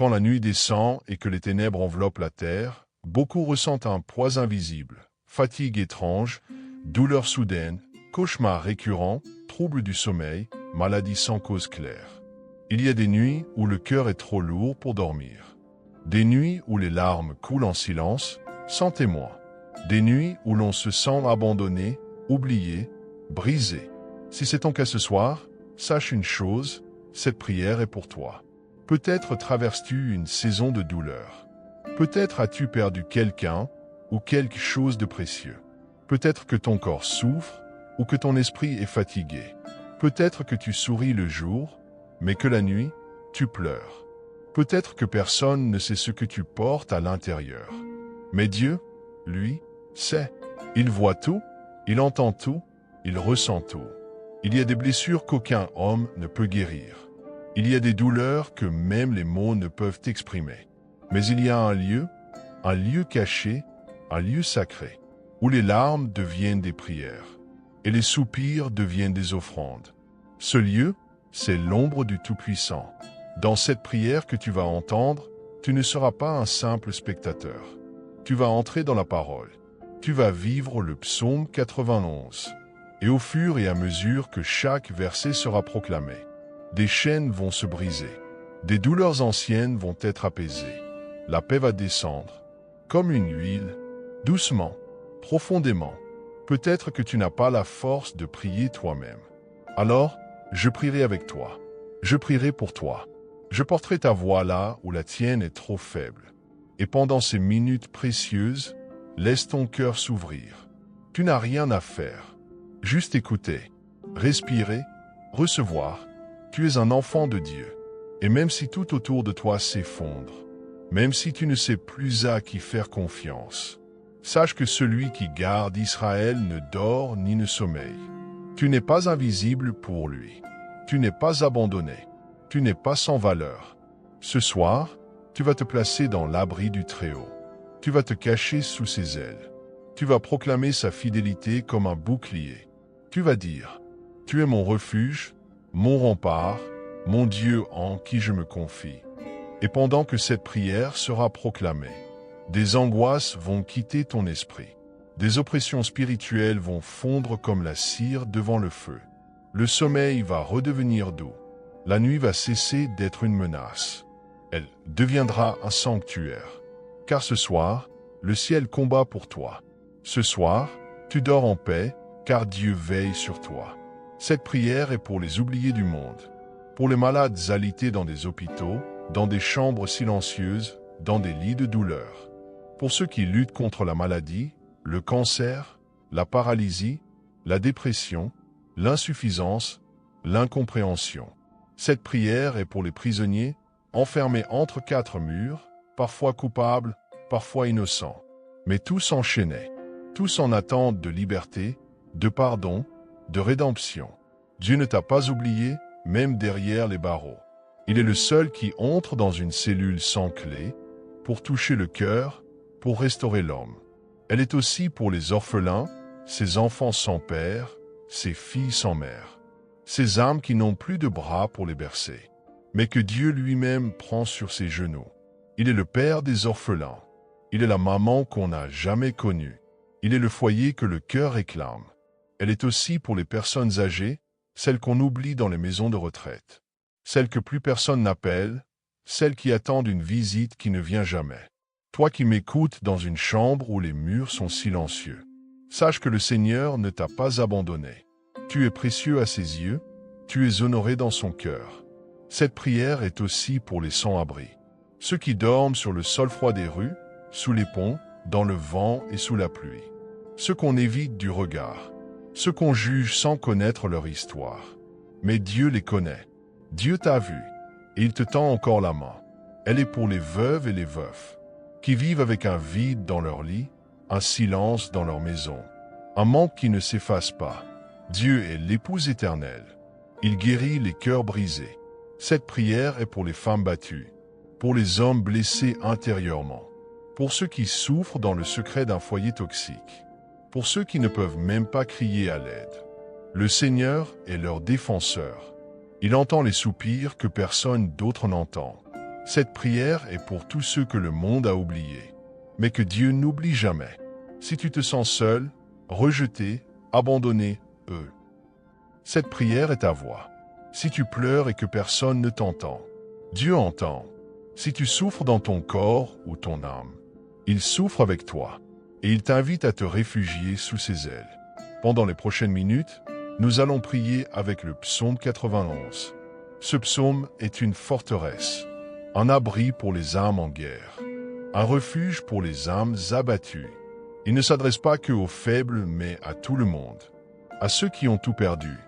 Quand la nuit descend et que les ténèbres enveloppent la terre, beaucoup ressentent un poids invisible, fatigue étrange, douleur soudaine, cauchemars récurrents, troubles du sommeil, maladie sans cause claire. Il y a des nuits où le cœur est trop lourd pour dormir. Des nuits où les larmes coulent en silence, sans témoin. Des nuits où l'on se sent abandonné, oublié, brisé. Si c'est ton cas ce soir, sache une chose, cette prière est pour toi. Peut-être traverses-tu une saison de douleur. Peut-être as-tu perdu quelqu'un ou quelque chose de précieux. Peut-être que ton corps souffre ou que ton esprit est fatigué. Peut-être que tu souris le jour, mais que la nuit, tu pleures. Peut-être que personne ne sait ce que tu portes à l'intérieur. Mais Dieu, lui, sait. Il voit tout, il entend tout, il ressent tout. Il y a des blessures qu'aucun homme ne peut guérir. Il y a des douleurs que même les mots ne peuvent exprimer. Mais il y a un lieu caché, un lieu sacré, où les larmes deviennent des prières et les soupirs deviennent des offrandes. Ce lieu, c'est l'ombre du Tout-Puissant. Dans cette prière que tu vas entendre, tu ne seras pas un simple spectateur. Tu vas entrer dans la parole. Tu vas vivre le psaume 91. Et au fur et à mesure que chaque verset sera proclamé, des chaînes vont se briser. Des douleurs anciennes vont être apaisées. La paix va descendre, comme une huile, doucement, profondément. Peut-être que tu n'as pas la force de prier toi-même. Alors, je prierai avec toi. Je prierai pour toi. Je porterai ta voix là où la tienne est trop faible. Et pendant ces minutes précieuses, laisse ton cœur s'ouvrir. Tu n'as rien à faire. Juste écouter, respirer, recevoir. Tu es un enfant de Dieu. Et même si tout autour de toi s'effondre, même si tu ne sais plus à qui faire confiance, sache que celui qui garde Israël ne dort ni ne sommeille. Tu n'es pas invisible pour lui. Tu n'es pas abandonné. Tu n'es pas sans valeur. Ce soir, tu vas te placer dans l'abri du Très-Haut. Tu vas te cacher sous ses ailes. Tu vas proclamer sa fidélité comme un bouclier. Tu vas dire, « Tu es mon refuge, mon rempart, mon Dieu en qui je me confie. » Et pendant que cette prière sera proclamée, des angoisses vont quitter ton esprit. Des oppressions spirituelles vont fondre comme la cire devant le feu. Le sommeil va redevenir doux. La nuit va cesser d'être une menace. Elle deviendra un sanctuaire. Car ce soir, le ciel combat pour toi. Ce soir, tu dors en paix, car Dieu veille sur toi. Cette prière est pour les oubliés du monde, pour les malades alités dans des hôpitaux, dans des chambres silencieuses, dans des lits de douleur, pour ceux qui luttent contre la maladie, le cancer, la paralysie, la dépression, l'insuffisance, l'incompréhension. Cette prière est pour les prisonniers, enfermés entre quatre murs, parfois coupables, parfois innocents, mais tous enchaînés, tous en attente de liberté, de pardon, de rédemption. Dieu ne t'a pas oublié, même derrière les barreaux. Il est le seul qui entre dans une cellule sans clé, pour toucher le cœur, pour restaurer l'homme. Elle est aussi pour les orphelins, ces enfants sans père, ces filles sans mère, ces âmes qui n'ont plus de bras pour les bercer, mais que Dieu lui-même prend sur ses genoux. Il est le père des orphelins. Il est la maman qu'on n'a jamais connue. Il est le foyer que le cœur réclame. Elle est aussi pour les personnes âgées, celles qu'on oublie dans les maisons de retraite, celles que plus personne n'appelle, celles qui attendent une visite qui ne vient jamais. Toi qui m'écoutes dans une chambre où les murs sont silencieux, sache que le Seigneur ne t'a pas abandonné. Tu es précieux à ses yeux, tu es honoré dans son cœur. Cette prière est aussi pour les sans-abri, ceux qui dorment sur le sol froid des rues, sous les ponts, dans le vent et sous la pluie, ceux qu'on évite du regard, ceux qu'on juge sans connaître leur histoire. Mais Dieu les connaît. Dieu t'a vu, et il te tend encore la main. Elle est pour les veuves et les veufs, qui vivent avec un vide dans leur lit, un silence dans leur maison, un manque qui ne s'efface pas. Dieu est l'épouse éternelle. Il guérit les cœurs brisés. Cette prière est pour les femmes battues, pour les hommes blessés intérieurement, pour ceux qui souffrent dans le secret d'un foyer toxique, pour ceux qui ne peuvent même pas crier à l'aide. Le Seigneur est leur défenseur. Il entend les soupirs que personne d'autre n'entend. Cette prière est pour tous ceux que le monde a oubliés, mais que Dieu n'oublie jamais. Si tu te sens seul, rejeté, abandonné, cette prière est ta voix. Si tu pleures et que personne ne t'entend, Dieu entend. Si tu souffres dans ton corps ou ton âme, il souffre avec toi et il t'invite à te réfugier sous ses ailes. Pendant les prochaines minutes, nous allons prier avec le psaume 91. Ce psaume est une forteresse, un abri pour les âmes en guerre, un refuge pour les âmes abattues. Il ne s'adresse pas que aux faibles, mais à tout le monde, à ceux qui ont tout perdu.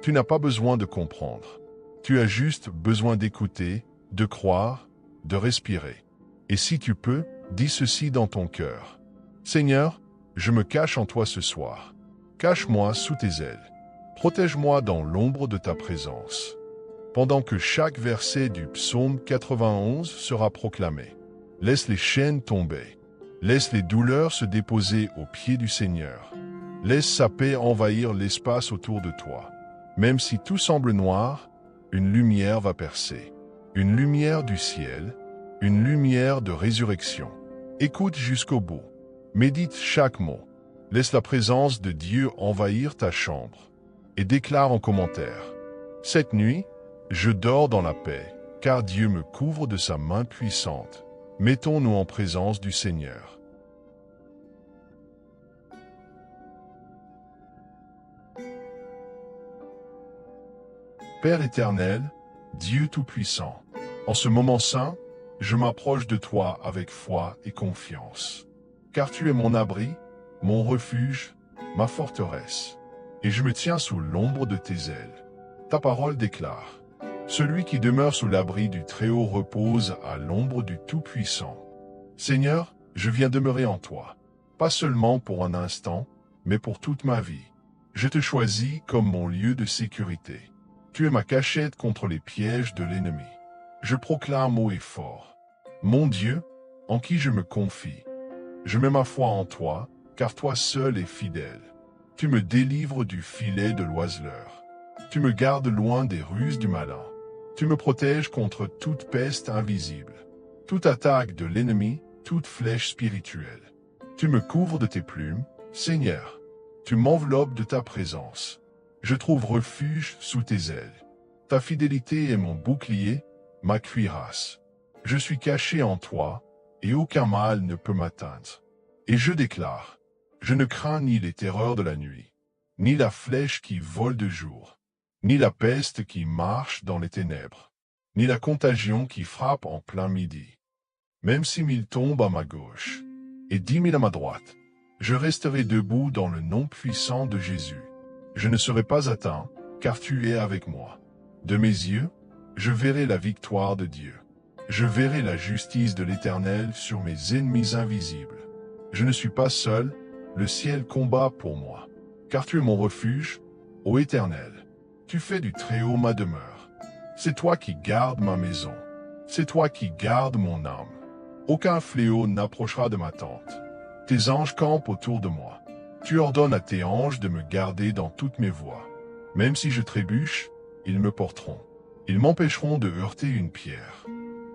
Tu n'as pas besoin de comprendre. Tu as juste besoin d'écouter, de croire, de respirer. Et si tu peux, dis ceci dans ton cœur. Seigneur, je me cache en toi ce soir. Cache-moi sous tes ailes. Protège-moi dans l'ombre de ta présence. Pendant que chaque verset du psaume 91 sera proclamé, laisse les chaînes tomber. Laisse les douleurs se déposer aux pieds du Seigneur. Laisse sa paix envahir l'espace autour de toi. Même si tout semble noir, une lumière va percer. Une lumière du ciel, une lumière de résurrection. Écoute jusqu'au bout. Médite chaque mot. Laisse la présence de Dieu envahir ta chambre. Et déclare en commentaire. Cette nuit, je dors dans la paix, car Dieu me couvre de sa main puissante. Mettons-nous en présence du Seigneur. Père éternel, Dieu Tout-Puissant, en ce moment saint, je m'approche de toi avec foi et confiance. Car tu es mon abri, mon refuge, ma forteresse, et je me tiens sous l'ombre de tes ailes. Ta parole déclare, celui qui demeure sous l'abri du Très-Haut repose à l'ombre du Tout-Puissant. Seigneur, je viens demeurer en toi, pas seulement pour un instant, mais pour toute ma vie. Je te choisis comme mon lieu de sécurité. Tu es ma cachette contre les pièges de l'ennemi. Je proclame haut et fort, mon Dieu, en qui je me confie. Je mets ma foi en toi, car toi seul es fidèle. Tu me délivres du filet de l'oiseleur. Tu me gardes loin des ruses du malin. Tu me protèges contre toute peste invisible, toute attaque de l'ennemi, toute flèche spirituelle. Tu me couvres de tes plumes, Seigneur. Tu m'enveloppes de ta présence. Je trouve refuge sous tes ailes. Ta fidélité est mon bouclier, ma cuirasse. Je suis caché en toi, et aucun mal ne peut m'atteindre. Et je déclare, je ne crains ni les terreurs de la nuit, ni la flèche qui vole de jour, ni la peste qui marche dans les ténèbres, ni la contagion qui frappe en plein midi. Même si 1000 tombent à ma gauche, et 10 000 à ma droite, je resterai debout dans le nom puissant de Jésus. Je ne serai pas atteint, car tu es avec moi. De mes yeux, je verrai la victoire de Dieu. Je verrai la justice de l'Éternel sur mes ennemis invisibles. Je ne suis pas seul, le ciel combat pour moi. Car tu es mon refuge, ô Éternel. Tu fais du Très-Haut ma demeure. C'est toi qui gardes ma maison. C'est toi qui gardes mon âme. Aucun fléau n'approchera de ma tente. Tes anges campent autour de moi. Tu ordonnes à tes anges de me garder dans toutes mes voies. Même si je trébuche, ils me porteront. Ils m'empêcheront de heurter une pierre.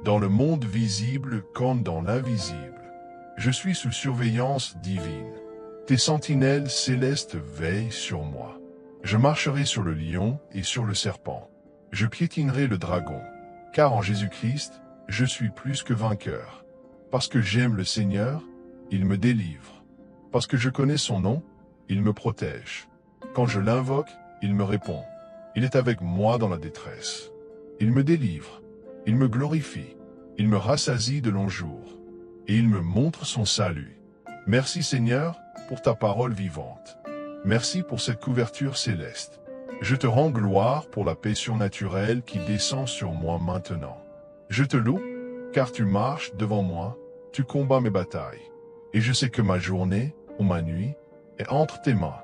Dans le monde visible comme dans l'invisible, je suis sous surveillance divine. Tes sentinelles célestes veillent sur moi. Je marcherai sur le lion et sur le serpent. Je piétinerai le dragon. Car en Jésus-Christ, je suis plus que vainqueur. Parce que j'aime le Seigneur, il me délivre. Parce que je connais son nom, il me protège. Quand je l'invoque, il me répond. Il est avec moi dans la détresse. Il me délivre. Il me glorifie. Il me rassasie de longs jours. Et il me montre son salut. Merci Seigneur pour ta parole vivante. Merci pour cette couverture céleste. Je te rends gloire pour la paix surnaturelle qui descend sur moi maintenant. Je te loue, car tu marches devant moi, tu combats mes batailles. Et je sais que ma journée, ou ma nuit, est entre tes mains,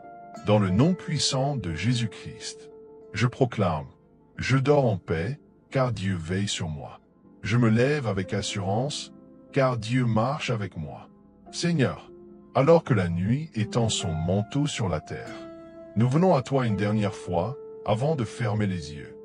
dans le nom puissant de Jésus-Christ. Je proclame, je dors en paix, car Dieu veille sur moi. Je me lève avec assurance, car Dieu marche avec moi. Seigneur, alors que la nuit étend son manteau sur la terre, nous venons à toi une dernière fois, avant de fermer les yeux.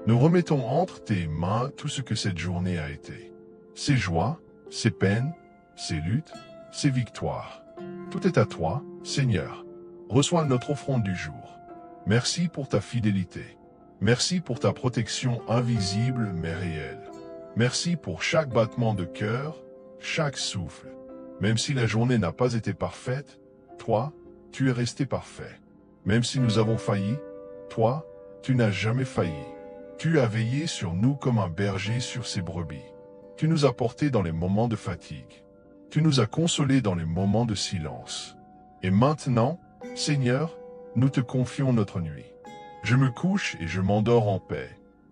Nous remettons entre tes mains tout ce que cette journée a été. ses joies, ses peines, ses luttes, ses victoires. Tout est à toi, Seigneur. Reçois notre offrande du jour. Merci pour ta fidélité. Merci pour ta protection invisible mais réelle. Merci pour chaque battement de cœur, chaque souffle. Même si la journée n'a pas été parfaite, toi, tu es resté parfait. Même si nous avons failli, toi, tu n'as jamais failli. Tu as veillé sur nous comme un berger sur ses brebis. Tu nous as portés dans les moments de fatigue. Tu nous as consolés dans les moments de silence. Et maintenant, Seigneur, nous te confions notre nuit. Je me couche et je m'endors en paix,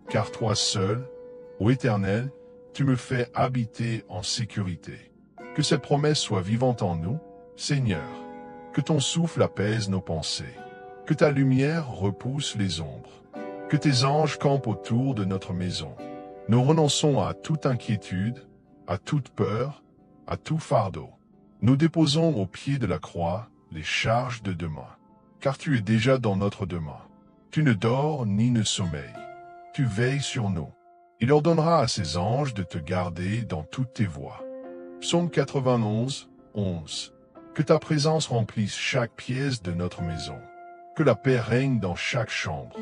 car toi seul, ô Éternel, tu me fais habiter en sécurité. Que cette promesse soit vivante en nous, Seigneur. Que ton souffle apaise nos pensées. Que ta lumière repousse les ombres. Que tes anges campent autour de notre maison. Nous renonçons à toute inquiétude, à toute peur, à tout fardeau. Nous déposons au pied de la croix les charges de demain, car tu es déjà dans notre demain. Tu ne dors ni ne sommeilles. Tu veilles sur nous. Il ordonnera à ses anges de te garder dans toutes tes voies. Psaume 91, 11. Que ta présence remplisse chaque pièce de notre maison. Que la paix règne dans chaque chambre.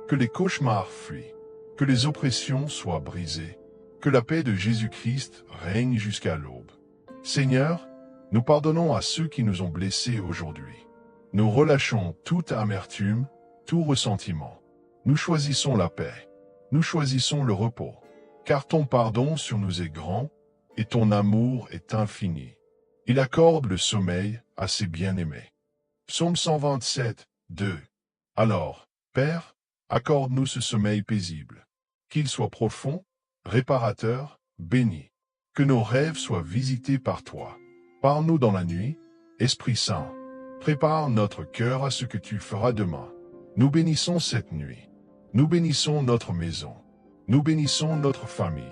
Que les cauchemars fuient. Que les oppressions soient brisées. Que la paix de Jésus-Christ règne jusqu'à l'aube. Seigneur, nous pardonnons à ceux qui nous ont blessés aujourd'hui. Nous relâchons toute amertume, tout ressentiment. Nous choisissons la paix. Nous choisissons le repos. Car ton pardon sur nous est grand, et ton amour est infini. Il accorde le sommeil à ses bien-aimés. Psaume 127, 2. Alors, Père, accorde-nous ce sommeil paisible. Qu'il soit profond, réparateur, béni. Que nos rêves soient visités par toi. Parle-nous dans la nuit, Esprit Saint. Prépare notre cœur à ce que tu feras demain. Nous bénissons cette nuit. Nous bénissons notre maison. Nous bénissons notre famille.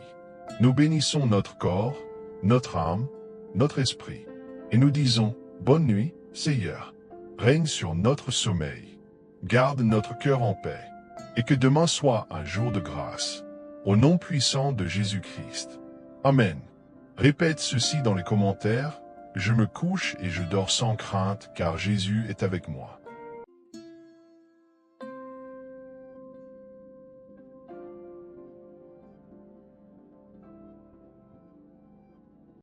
Nous bénissons notre corps, notre âme, notre esprit. Et nous disons, bonne nuit, Seigneur. Règne sur notre sommeil. Garde notre cœur en paix. Et que demain soit un jour de grâce. Au nom puissant de Jésus-Christ. Amen. Répète ceci dans les commentaires. Je me couche et je dors sans crainte, car Jésus est avec moi.